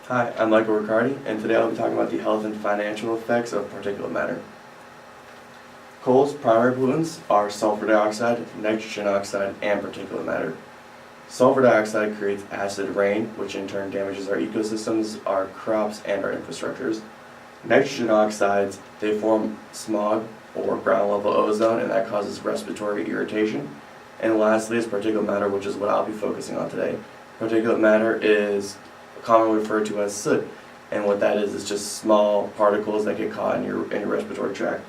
Hi, I'm Michael Riccardi, and today I'll be talking about the health and financial effects of particulate matter. Coal's primary pollutants are sulfur dioxide, nitrogen oxide, and particulate matter. Sulfur dioxide creates acid rain, which in turn damages our ecosystems, our crops, and our infrastructures. Nitrogen oxides, they form smog or ground level ozone, and that causes respiratory irritation. And lastly is particulate matter, which is what I'll be focusing on today. Particulate matter is commonly referred to as soot, and what that is just small particles that get caught in your respiratory tract.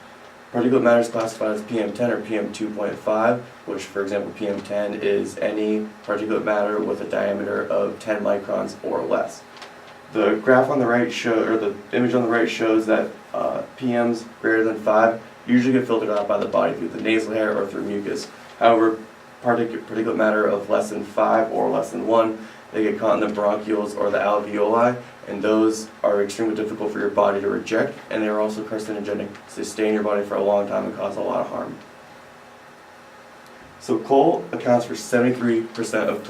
Particulate matter is classified as PM10 or PM2.5, which, for example, PM10 is any particulate matter with a diameter of 10 microns or less. The graph on the right or the image on the right shows that PMs greater than 5 usually get filtered out by the body through the nasal hair or through mucus. However, particulate matter of less than 5 or less than 1, they get caught in the bronchioles or the alveoli, and those are extremely difficult for your body to reject, and they are also carcinogenic, so they stay in your body for a long time and cause a lot of harm. So coal accounts for 73% of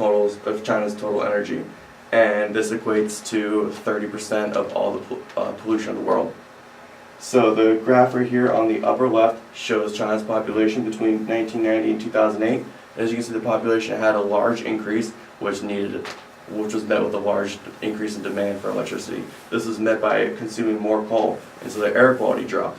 China's total energy, and this equates to 30% of all the pollution of the world. So the graph right here on the upper left shows China's population between 1990 and 2008. As you can see, the population had a large increase, which was met with a large increase in demand for electricity. This was met by consuming more coal, and so the air quality dropped.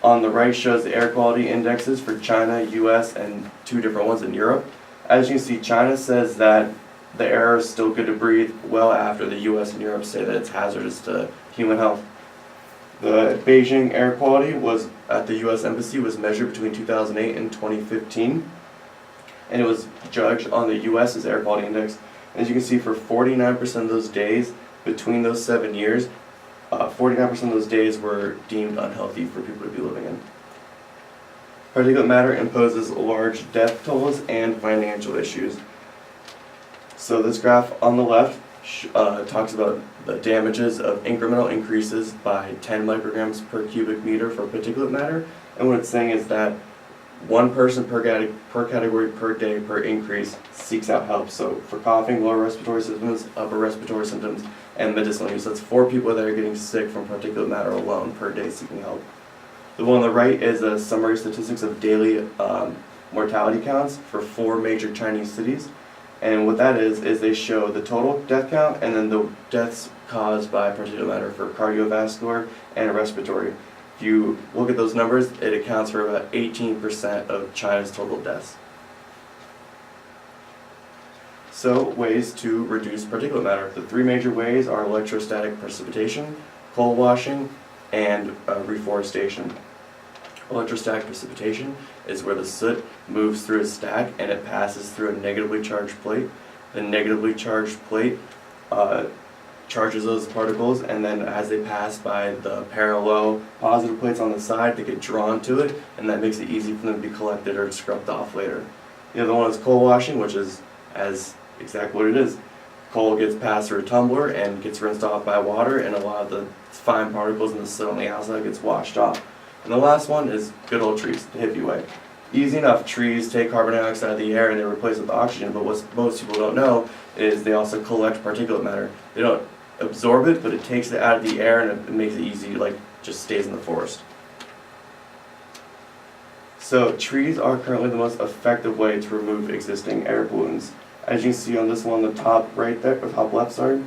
On the right shows the air quality indexes for China, US, and 2 different ones in Europe. As you can see, China says that the air is still good to breathe well after the US and Europe say that it's hazardous to human health. The Beijing air quality was at the US Embassy was measured between 2008 and 2015, and it was judged on the US's air quality index. As you can see, for 49% of those days between those 7 years, 49% of those days were deemed unhealthy for people to be living in. Particulate matter imposes large death tolls and financial issues. So this graph on the left talks about the damages of incremental increases by 10 micrograms per cubic meter for particulate matter, and what it's saying is that one person per category per day per increase seeks out help. So for coughing, lower respiratory symptoms, upper respiratory symptoms, and medicinal use. That's 4 people that are getting sick from particulate matter alone per day seeking help. The one on the right is a summary statistics of daily mortality counts for 4 major Chinese cities. And what that is they show the total death count and then the deaths caused by particulate matter for cardiovascular and respiratory. If you look at those numbers, it accounts for about 18% of China's total deaths. So, ways to reduce particulate matter. The 3 major ways are electrostatic precipitation, coal washing, and reforestation. Electrostatic precipitation is where the soot moves through a stack and it passes through a negatively charged plate. The negatively charged plate charges those particles, and then as they pass by the parallel positive plates on the side, they get drawn to it, and that makes it easy for them to be collected or scrubbed off later. The other one is coal washing, which is exactly what it is. Coal gets passed through a tumbler and gets rinsed off by water, and a lot of the fine particles in the soot on the outside gets washed off. And the last one is good old trees, the hippie way. Easy enough, trees take carbon dioxide out of the air and they replace it with oxygen, but what most people don't know is they also collect particulate matter. They don't absorb it, but it takes it out of the air and it makes it easy, like just stays in the forest. So trees are currently the most effective way to remove existing air pollutants. As you can see on this one, the top right there, or top left, sorry,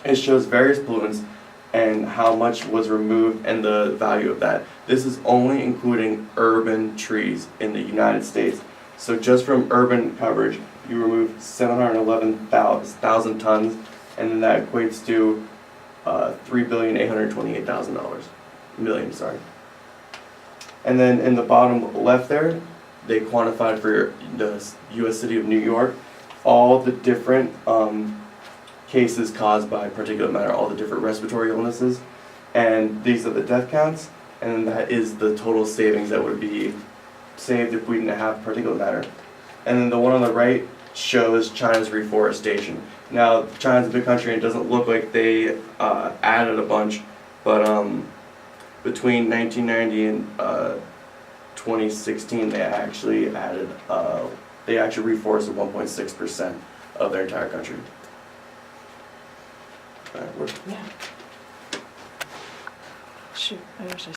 it shows various pollutants and how much was removed and the value of that. This is only including urban trees in the United States. So just from urban coverage, you remove 711,000 tons, and then that equates to $3,828,000 million. Sorry. And then in the bottom left there, they quantified for the U.S. city of New York all the different cases caused by particulate matter, all the different respiratory illnesses, and these are the death counts, and that is the total savings that would be saved if we didn't have particulate matter. And then the one on the right shows China's reforestation. Now, China's a big country and it doesn't look like they added a bunch, but between 1990 and 2016, they actually reforested 1.6% of their entire country. Alright, we're Yeah. Shoot, I wish I